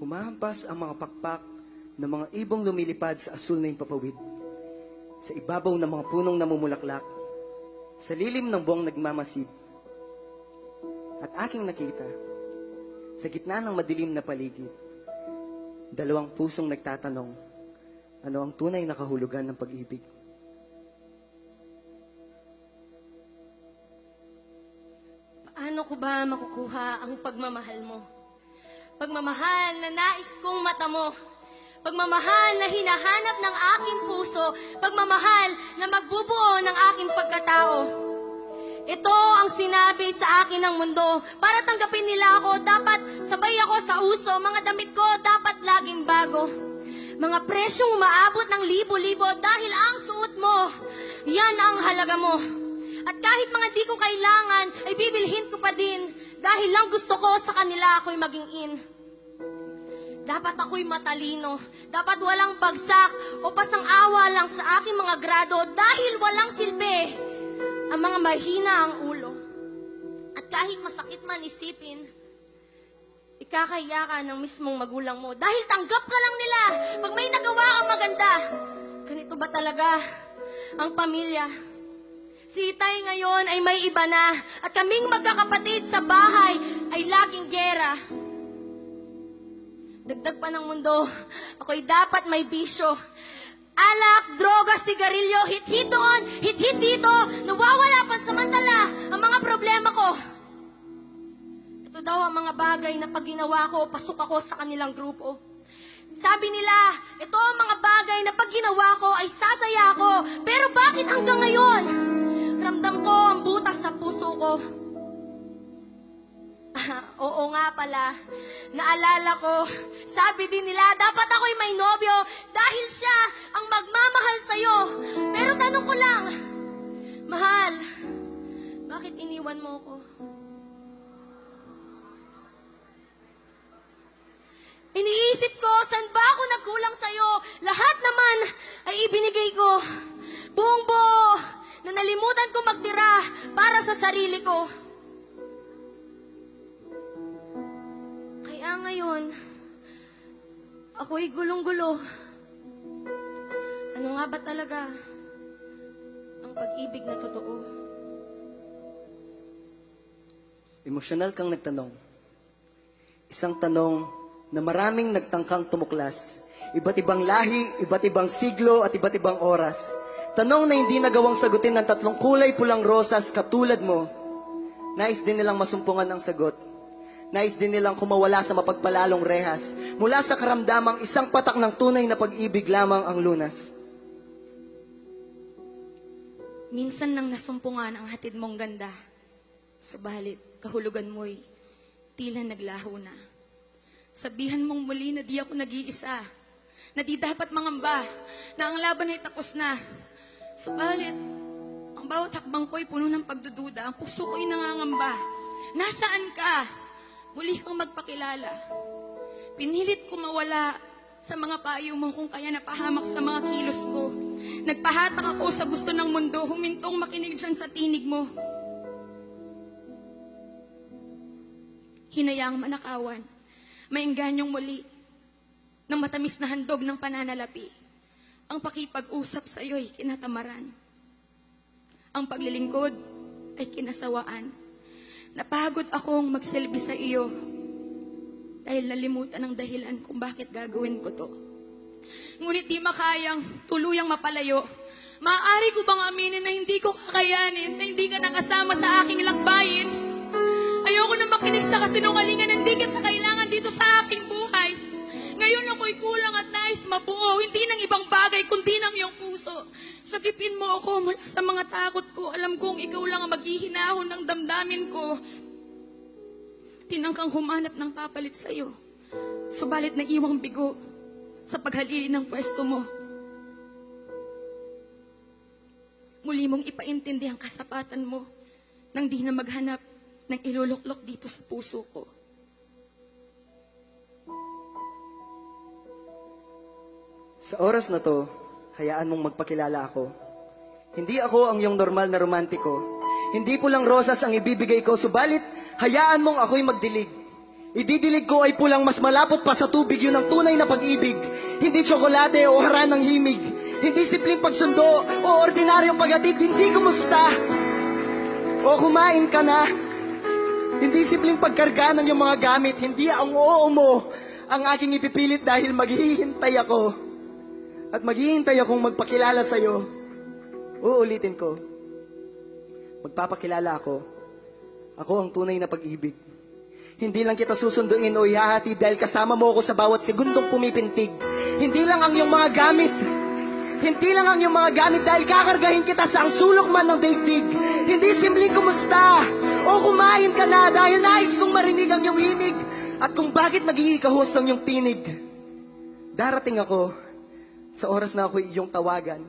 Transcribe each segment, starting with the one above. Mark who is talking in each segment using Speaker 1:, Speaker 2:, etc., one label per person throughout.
Speaker 1: Humahampas ang mga pakpak ng mga ibong lumilipad sa asul na impapawid. Sa ibabaw ng mga punong namumulaklak, sa lilim ng buwang nagmamasid. At aking nakita, sa gitna ng madilim na paligid, dalawang pusong nagtatanong, ano ang tunay na kahulugan ng pag-ibig?
Speaker 2: Paano ko ba makukuha ang pagmamahal mo? Pagmamahal na nais kong mata mo. Pagmamahal na hinahanap ng aking puso. Pagmamahal na magbubuo ng aking pagkatao. Ito ang sinabi sa akin ng mundo. Para tanggapin nila ako, dapat sabay ako sa uso. Mga damit ko dapat laging bago. Mga presyong umaabot ng libo-libo dahil ang suot mo, yan ang halaga mo. At kahit mga di ko kailangan, ay bibilhin ko pa din. Dahil lang gusto ko sa kanila ako'y maging in. Dapat ako'y matalino. Dapat walang bagsak o pasang-awa lang sa aking mga grado. Dahil walang silbi ang mga mahina ang ulo. At kahit masakit man isipin, ikakaya ka ng mismong magulang mo. Dahil tanggap ka lang nila pag may nagawa kang maganda. Ganito ba talaga ang pamilya? Si Itay ngayon ay may iba na at kaming magkakapatid sa bahay ay laging gera. Dagdag pa ng mundo, ako'y dapat may bisyo. Alak, droga, sigarilyo, hit-hit doon, hit-hit dito, nawawala pansamantala ang mga problema ko. Ito daw ang mga bagay na pag ginawa ko, pasok ako sa kanilang grupo. Sabi nila, ito ang mga bagay na pag ginawa ko ay sasaya ako. Pero bakit hanggang ngayon? Ramdam ko ang butas sa puso ko. Oo nga pala, naalala ko, sabi din nila, dapat ako'y may nobyo dahil siya ang magmamahal sa'yo. Pero tanong ko lang, mahal, bakit iniwan mo ko? Iniisip ko, saan ba ako nagkulang sa'yo? Lahat naman ay ibinigay ko. Buong buo na nalimutan ko magtira para sa sarili ko. Kaya ngayon, ako'y gulong-gulo. Ano nga ba talaga ang pag-ibig na totoo?
Speaker 1: Emosyonal kang nagtanong. Isang tanong na maraming nagtangkang tumuklas. Iba't ibang lahi, iba't ibang siglo, at iba't ibang oras. Tanong na hindi nagawang sagutin ng tatlong kulay pulang rosas katulad mo. Nais din nilang masumpungan ang sagot. Nais din nilang kumawala sa mapagpalalong rehas. Mula sa karamdamang isang patak ng tunay na pag-ibig lamang ang lunas.
Speaker 2: Minsan nang nasumpungan ang hatid mong ganda. Subalit, kahulugan mo'y tila naglaho na. Sabihan mong muli na di ako nag-iisa. Na di dapat mangamba. Na ang laban ay tapos na. Subalit, ang bawat hakbang ko'y puno ng pagdududa. Ang puso ko'y nangangamba. Nasaan ka? Muli kang magpakilala. Pinilit ko mawala sa mga payo mo kung kaya napahamak sa mga kilos ko. Nagpahatak ako sa gusto ng mundo, humintong makinig dyan sa tinig mo. Hinayaang manakawan, mainganyong muli, ng matamis na handog ng pananalapi. Ang pakipag-usap sa iyo'y kinatamaran. Ang paglilingkod ay kinasawaan. Napagod akong magsilbi sa iyo dahil nalimutan ang dahilan kung bakit gagawin ko to. Ngunit di makayang tuluyang mapalayo. Maaari ko bang aminin na hindi ko kakayanin, na hindi ka nakasama sa aking lakbayin? Ayoko na makinig sa kasinungalingan na hindi kita kailangan dito sa aking buhay. Ngayon ako'y kulang at nais mabuo, hindi ng ibang bagay kundi ng iyong puso. Sagipin mo ako mula sa mga takot ko. Alam kong ikaw lang ang maghihinahon ng damdamin ko. Tinangkang humanap ng papalit sa iyo. Subalit naiwang bigo sa paghalili ng pwesto mo. Muli mong ipaintindi ang kasapatan mo nang di na maghanap ng iluluklok dito sa puso ko.
Speaker 1: Sa oras na to, hayaan mong magpakilala ako. Hindi ako ang iyong normal na romantiko. Hindi pulang rosas ang ibibigay ko, subalit hayaan mong ako'y magdilig. Ididilig ko ay pulang mas malapot pa sa tubig, yun ang tunay na pag-ibig. Hindi tsokolate o haran ng himig. Hindi simpleng pagsundo o ordinaryong paghatid. Hindi kumusta o kumain ka na. Hindi simpleng pagkarga ng iyong mga gamit. Hindi ang oo mo ang aking ipipilit dahil maghihintay ako. At maghihintay akong magpakilala sa'yo. Uulitin ko. Magpapakilala ako. Ako ang tunay na pag-ibig. Hindi lang kita susunduin o ihahati dahil kasama mo ako sa bawat segundong pumipintig. Hindi lang ang iyong mga gamit. Hindi lang ang iyong mga gamit dahil kakargahin kita sa ang sulok man ng daigdig. Hindi simpleng kumusta o kumain ka na dahil nais kong marinig ang iyong himig at kung bakit nagiging kahos ang iyong tinig. Darating ako sa oras na ako iyong tawagan.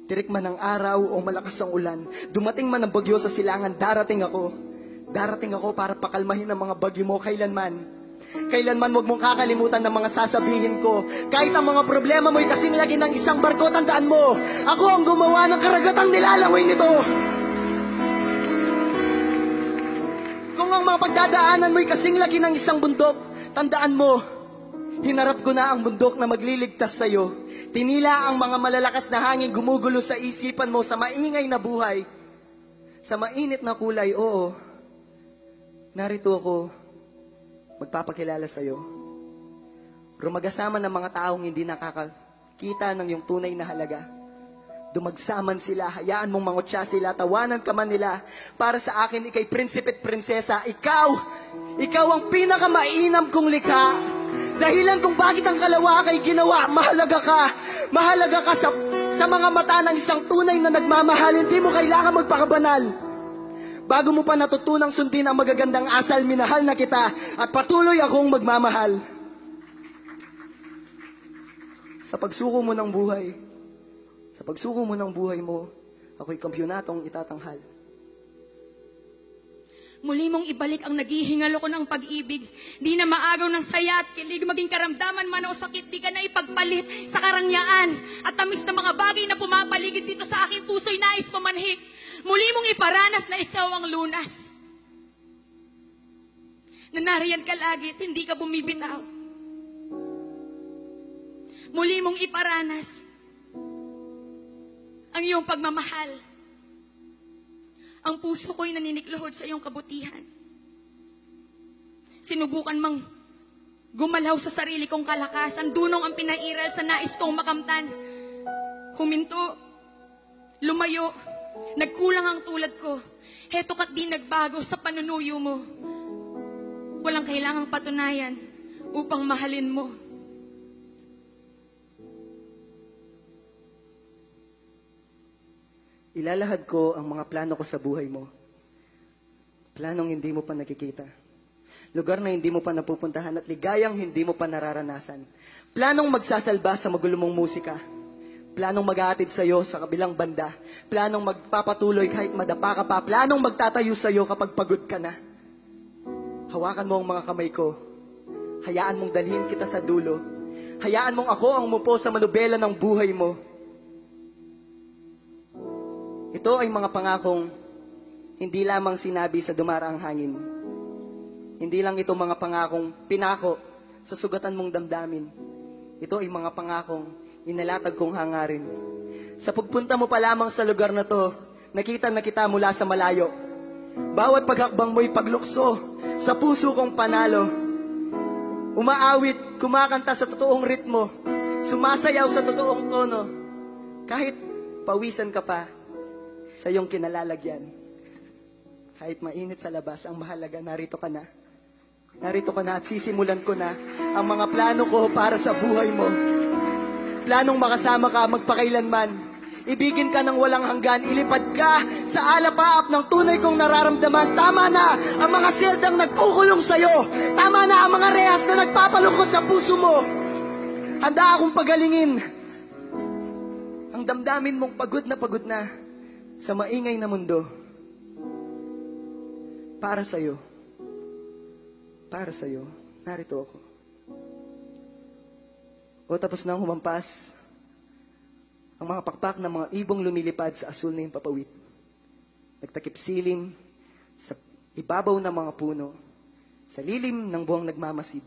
Speaker 1: Tirik man ang araw o malakas ang ulan. Dumating man ang bagyo sa silangan, darating ako. Darating ako para pakalmahin ang mga bagyo mo kailanman. Kailanman huwag mong kakalimutan ng mga sasabihin ko. Kahit ang mga problema mo'y kasing lagi ng isang barko, tandaan mo, ako ang gumawa ng karagatang nilalangoy nito. Kung ang mga pagdadaanan mo'y kasing lagi ng isang bundok, tandaan mo, hinarap ko na ang bundok na magliligtas sa'yo. Tinila ang mga malalakas na hangin gumugulo sa isipan mo sa maingay na buhay. Sa mainit na kulay, oo. Narito ako, magpapakilala sa'yo. Rumagasama ng mga taong hindi nakakakita ng iyong tunay na halaga. Dumagsaman sila, hayaan mong mangutya sila, tawanan ka man nila. Para sa akin, ikay prinsipe at prinsesa. Ikaw ang pinakamainam kong likha. Dahilan kung bakit ang kalawa kay ginawa, mahalaga ka. Mahalaga ka sa mga mata ng isang tunay na nagmamahal. Hindi mo kailangan magpakabanal. Bago mo pa natutunang sundin ang magagandang asal, minahal na kita at patuloy akong magmamahal. Sa pagsuko mo ng buhay mo, ako'y kampyonatong itatanghal.
Speaker 2: Muli mong ibalik ang naghihingalo ko ng pag-ibig. Di na maagaw ng saya at kilig, maging karamdaman man o sakit, di ka na ipagpalit sa karangyaan. At tamis na mga bagay na pumapaligid dito sa aking puso'y nais pamanhik. Muli mong iparanas na ikaw ang lunas. Na nariyan ka lagi at hindi ka bumibitaw. Muli mong iparanas ang iyong pagmamahal. Ang puso ko'y naninikluhod sa iyong kabutihan. Sinubukan mang gumalaw sa sarili kong kalakasan, dunong ang pinairal sa nais kong makamtan. Huminto, lumayo, nagkulang ang tulad ko. Heto ka't di nagbago sa panunuyo mo. Walang kailangang patunayan upang mahalin mo.
Speaker 1: Ilalahad ko ang mga plano ko sa buhay mo. Planong hindi mo pa nakikita. Lugar na hindi mo pa napupuntahan at ligayang hindi mo pa nararanasan. Planong magsasalba sa magulo mong musika. Planong mag-aatid sa'yo sa kabilang banda. Planong magpapatuloy kahit madapa ka pa. Planong magtatayo sa'yo kapag pagod ka na. Hawakan mo ang mga kamay ko. Hayaan mong dalhin kita sa dulo. Hayaan mong ako ang umupo sa manubela ng buhay mo. Ito ay mga pangakong hindi lamang sinabi sa dumaraang hangin. Hindi lang ito mga pangakong pinako sa sugatan mong damdamin. Ito ay mga pangakong inalatag kong hangarin. Sa pagpunta mo pa lamang sa lugar na to, nakita na kita mula sa malayo. Bawat paghakbang mo'y paglukso sa puso kong panalo. Umaawit, kumakanta sa totoong ritmo, sumasayaw sa totoong tono. Kahit pawisan ka pa sa iyong kinalalagyan. Kahit mainit sa labas, ang mahalaga, narito ka na. Narito ka na at sisimulan ko na ang mga plano ko para sa buhay mo. Planong makasama ka magpakailanman. Ibigin ka ng walang hanggan. Ilipad ka sa alapaap ng tunay kong nararamdaman. Tama na ang mga seldang nagkukulong sa'yo. Tama na ang mga rehas na nagpapalungkot sa puso mo. Handa akong pagalingin ang damdamin mong pagod na sa maingay na mundo. Para sa'yo. Para sa'yo. Narito ako. O tapos nang humampas ang mga pakpak ng mga ibong lumilipad sa asul na himpapawid. Nagtakip siling sa ibabaw ng mga puno. sa lilim ng buwang nagmamasid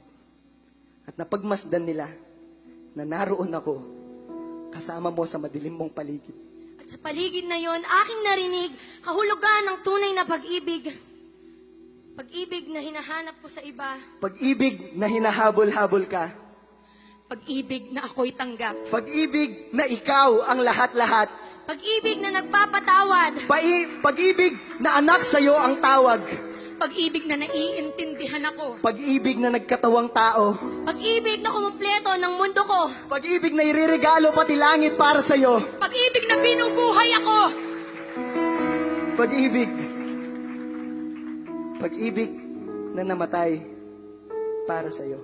Speaker 1: at napagmasdan nila na naroon ako kasama mo sa madilim mong paligid.
Speaker 2: At sa paligid na yon, aking narinig kahulugan ng tunay na pag-ibig. Pag-ibig na hinahanap ko sa iba.
Speaker 1: Pag-ibig na hinahabol-habol ka.
Speaker 2: Pag-ibig na ako'y tanggap.
Speaker 1: Pag-ibig na ikaw ang lahat-lahat.
Speaker 2: Pag-ibig na nagpapatawad.
Speaker 1: Pag-ibig na anak sa'yo ang tawag.
Speaker 2: Pag-ibig na naiintindihan ako.
Speaker 1: Pag-ibig na nagkatawang tao.
Speaker 2: Pag-ibig na kumumpleto ng mundo ko.
Speaker 1: Pag-ibig na iririgalo pati langit para sa'yo.
Speaker 2: Pag-ibig na binubuhay ako.
Speaker 1: Pag-ibig. Pag-ibig na namatay para sa'yo.